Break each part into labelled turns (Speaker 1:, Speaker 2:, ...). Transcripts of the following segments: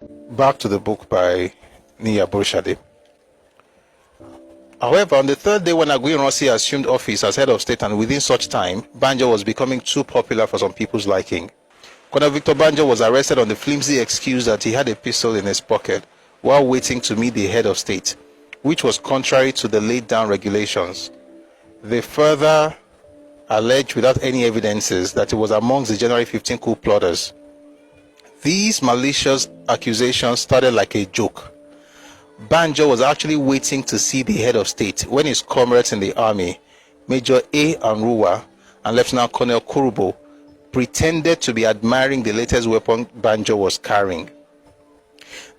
Speaker 1: Back to the book by Niya Borshade. However, on the third day when Aguiyi Ironsi assumed office as head of state, and within such time, Banjo was becoming too popular for some people's liking. Colonel Victor Banjo was arrested on the flimsy excuse that he had a pistol in his pocket while waiting to meet the head of state, which was contrary to the laid down regulations. They further alleged without any evidences that he was amongst the January 15 coup plotters. These malicious accusations started like a joke. Banjo was actually waiting to see the head of state when his comrades in the army, Major A. Anruwa and Lieutenant Colonel Kurubo, pretended to be admiring the latest weapon Banjo was carrying.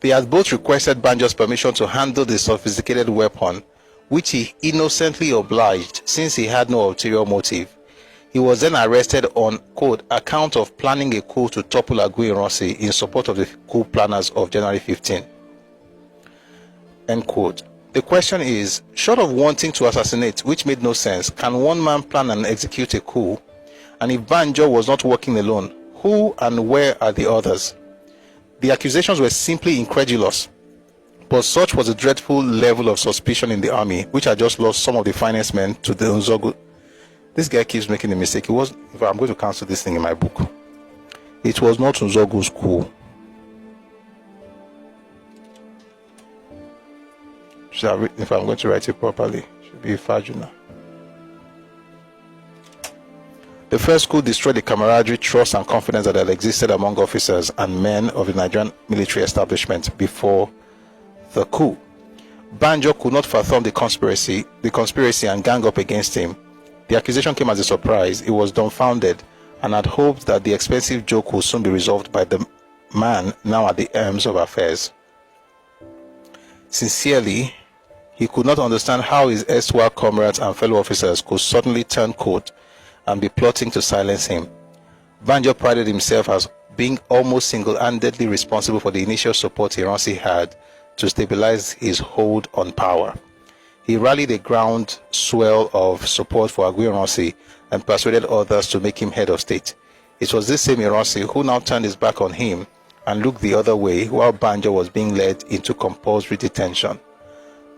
Speaker 1: They had both requested Banjo's permission to handle the sophisticated weapon, which he innocently obliged since he had no ulterior motive. He was then arrested on, quote, account of planning a coup to topple Aguiyi Ironsi in support of the coup planners of January 15. End quote. The question is, short of wanting to assassinate, which made no sense, can one man plan and execute a coup? And if Banjo was not working alone, who and where are the others? The accusations were simply incredulous, but such was the dreadful level of suspicion in the army, which had just lost some of the finest men to the Nzogu. This guy keeps making a mistake. I'm going to cancel this thing in my book. It was not Nzogu's coup. If I'm going to write it properly, it should be Fajuna. The first coup destroyed the camaraderie, trust, and confidence that had existed among officers and men of the Nigerian military establishment before the coup. Banjo could not fathom the conspiracy and gang up against him. The accusation came as a surprise. He was dumbfounded and had hoped that the expensive joke would soon be resolved by the man now at the helm of affairs. Sincerely, he could not understand how his erstwhile comrades and fellow officers could suddenly turn coat and be plotting to silence him. Banjo prided himself as being almost single-handedly responsible for the initial support Ironsi had to stabilize his hold on power. He rallied a ground swell of support for Aguiyi Ironsi and persuaded others to make him head of state. It was this same Ironsi who now turned his back on him and looked the other way while Banjo was being led into compulsory detention.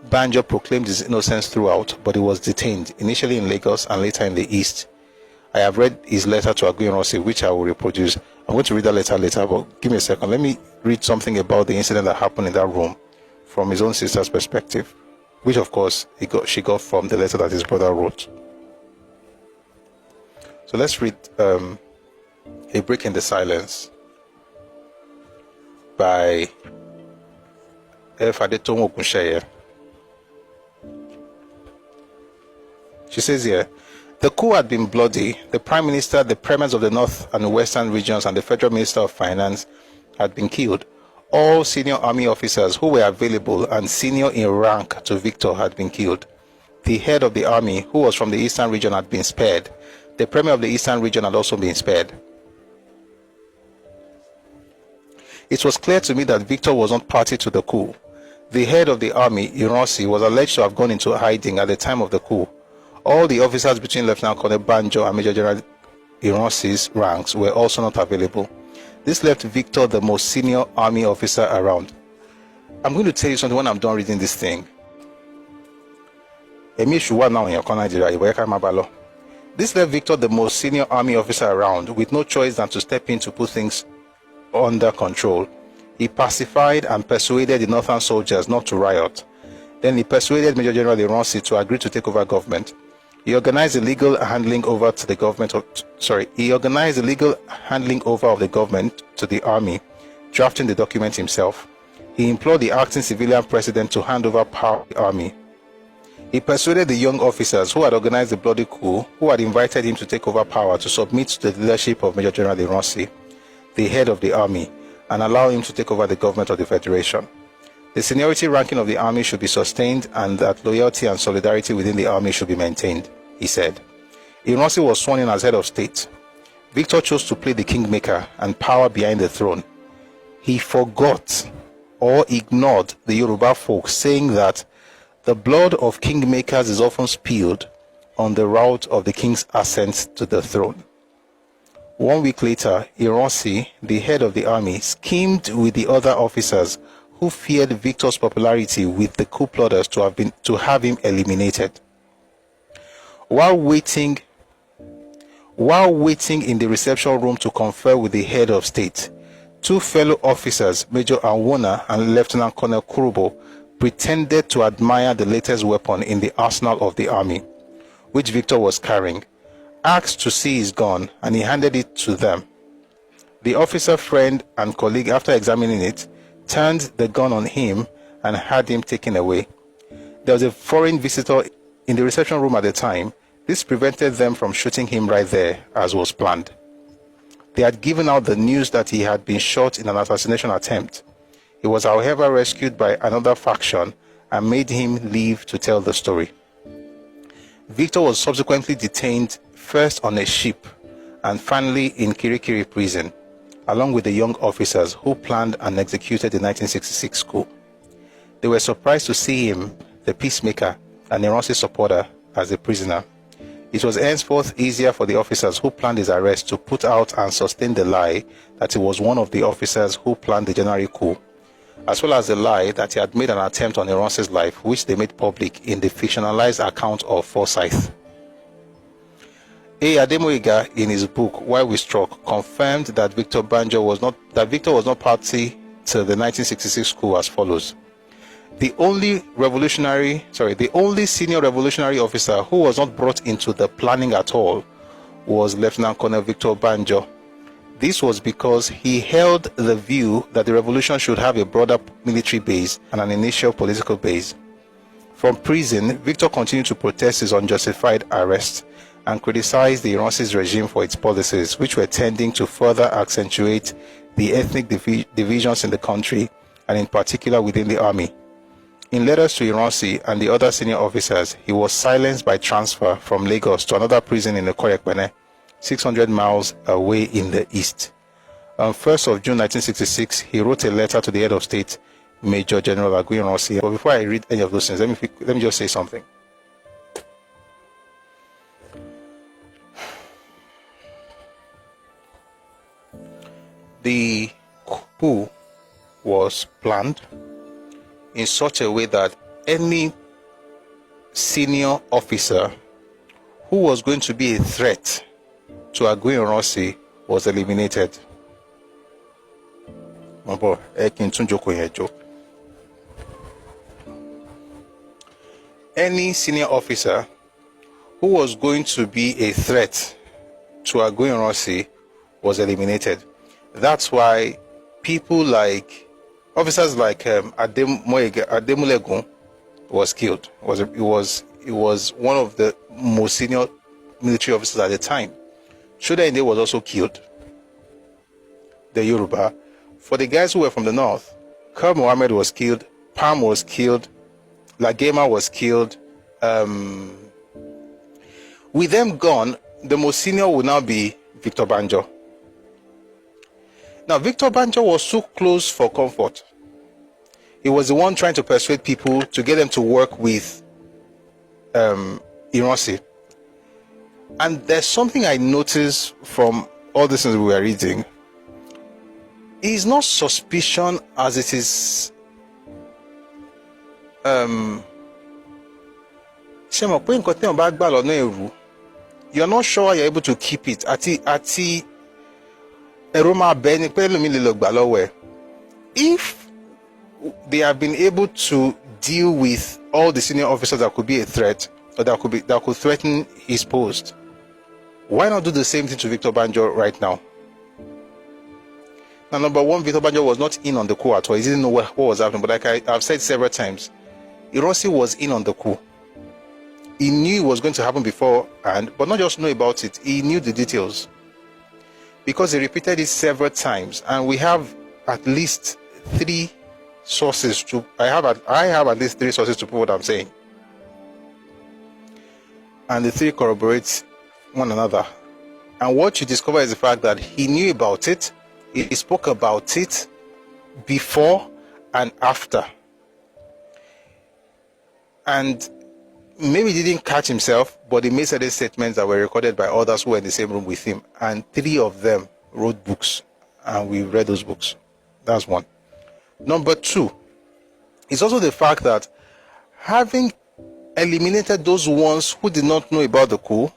Speaker 1: Banjo proclaimed his innocence throughout, but he was detained, initially in Lagos and later in the East. I have read his letter to Aguiyi Ironsi, which I will reproduce. I'm going to read that letter later, but give me a second. Let me read something about the incident that happened in that room from his own sister's perspective, which of course she got from the letter that his brother wrote. So let's read A Break in the Silence by Fadetomo Ogunsheye. She says here, the coup had been bloody. The Prime Minister, the Premiers of the North and Western regions, and the Federal Minister of Finance had been killed. All senior army officers who were available and senior in rank to Victor had been killed. The head of the army, who was from the Eastern region, had been spared. The Premier of the Eastern region had also been spared. It was clear to me that Victor was not party to the coup. The head of the army, Ironsi, was alleged to have gone into hiding at the time of the coup. All the officers between Lieutenant Colonel Banjo and Major General Ironsi's ranks were also not available. This left Victor the most senior army officer around. I'm going to tell you something when I'm done reading this thing. This left Victor the most senior army officer around, with no choice than to step in to put things under control. He pacified and persuaded the northern soldiers not to riot. Then he persuaded Major General Ironsi to agree to take over government. He organized the legal handling over of the government to the army, drafting the document himself. He implored the acting civilian president to hand over power to the army. He persuaded the young officers who had organized the bloody coup, who had invited him to take over power, to submit to the leadership of Major General Ironsi, the head of the army, and allow him to take over the government of the Federation. The seniority ranking of the army should be sustained and that loyalty and solidarity within the army should be maintained, he said. Ironsi was sworn in as head of state. Victor chose to play the kingmaker and power behind the throne. He forgot or ignored the Yoruba folk saying that the blood of kingmakers is often spilled on the route of the king's ascent to the throne. 1 week later, Ironsi, the head of the army, schemed with the other officers who feared Victor's popularity with the coup plotters to have him eliminated. While waiting in the reception room to confer with the head of state, 2 fellow officers, Major Anwona and Lieutenant Colonel Kurubo, pretended to admire the latest weapon in the arsenal of the army, which Victor was carrying, asked to see his gun, and he handed it to them. The officer friend and colleague, after examining it, turned the gun on him and had him taken away. There was a foreign visitor in the reception room at the time. This prevented them from shooting him right there, as was planned. They had given out the news that he had been shot in an assassination attempt. He was, however, rescued by another faction and made him leave to tell the story. Victor was subsequently detained, first on a ship and finally in Kirikiri prison, along with the young officers who planned and executed the 1966 coup. They were surprised to see him, the peacemaker and Ironsi supporter, as a prisoner. It was henceforth easier for the officers who planned his arrest to put out and sustain the lie that he was one of the officers who planned the January coup, as well as the lie that he had made an attempt on Ironsi's life, which they made public in the fictionalized account of Forsyth. A. Ademoyiga, in his book Why We Struck, confirmed that Victor was not party to the 1966 coup as follows. The only senior revolutionary officer who was not brought into the planning at all was Lieutenant Colonel Victor Banjo. This was because he held the view that the revolution should have a broader military base and an initial political base. From prison, Victor continued to protest his unjustified arrest and criticized the Ironsi's regime for its policies, which were tending to further accentuate the ethnic divisions in the country, and in particular within the army. In letters to Ironsi and the other senior officers, he was silenced by transfer from Lagos to another prison in the Korekpene, 600 miles away in the east. On 1st of June 1966, he wrote a letter to the head of state, Major General Aguiyi Ironsi. But before I read any of those things, let me just say something. The coup was planned in such a way that any senior officer who was going to be a threat to Aguiyi Ironsi was eliminated. Any senior officer who was going to be a threat to Aguiyi Ironsi was eliminated. That's why people like officers like Ademulegun was killed. He was one of the most senior military officers at the time. Shodainde was also killed. The Yoruba. For the guys who were from the north, Kar Mohammed was killed, Pam was killed, Lagema was killed. With them gone, the most senior would now be Victor Banjo. Now, Victor Banjo was so close for comfort. He was the one trying to persuade people to get them to work with Ironsi. And there's something I noticed from all the things we were reading. It's not suspicion as it is you're not sure you're able to keep it. If they have been able to deal with all the senior officers that could be a threat, or that could threaten his post, why not do the same thing to Victor Banjo right now? Now, number one, Victor Banjo was not in on the coup at all. He didn't know what was happening. But like I've said several times, Ironsi was in on the coup. He knew it was going to happen beforehand, but not just know about it. He knew the details because he repeated it several times. And we have at least three sources to. I have at least three sources to prove what I'm saying, and the three corroborate one another. And what you discover is the fact that he knew about it. He spoke about it before and after. And maybe he didn't catch himself, but he made certain statements that were recorded by others who were in the same room with him. And 3 of them wrote books, and we read those books. That's one. Number 2 is also the fact that having eliminated those ones who did not know about the coup,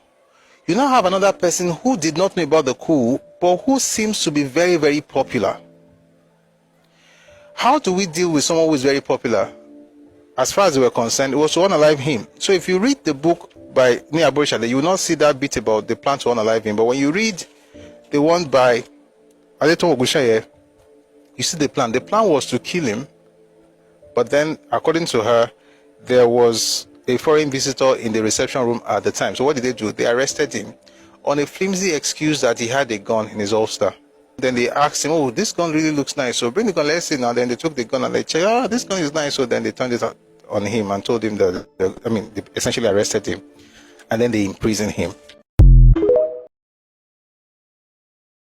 Speaker 1: you now have another person who did not know about the coup, but who seems to be very, very popular. How do we deal with someone who is very popular? As far as they were concerned, it was to unalive him. So if you read the book by Niaborishale, you will not see that bit about the plan to unalive him. But when you read the one by Adeton Ogushaye, you see the plan. The plan was to kill him, but then, according to her, there was a foreign visitor in the reception room at the time. So what did they do? They arrested him on a flimsy excuse that he had a gun in his holster. Then they asked him, oh, this gun really looks nice, so bring the gun, let's see now. Then they took the gun and they checked, oh, this gun is nice. So then they turned it on him and told him that, they essentially arrested him. And then they imprisoned him.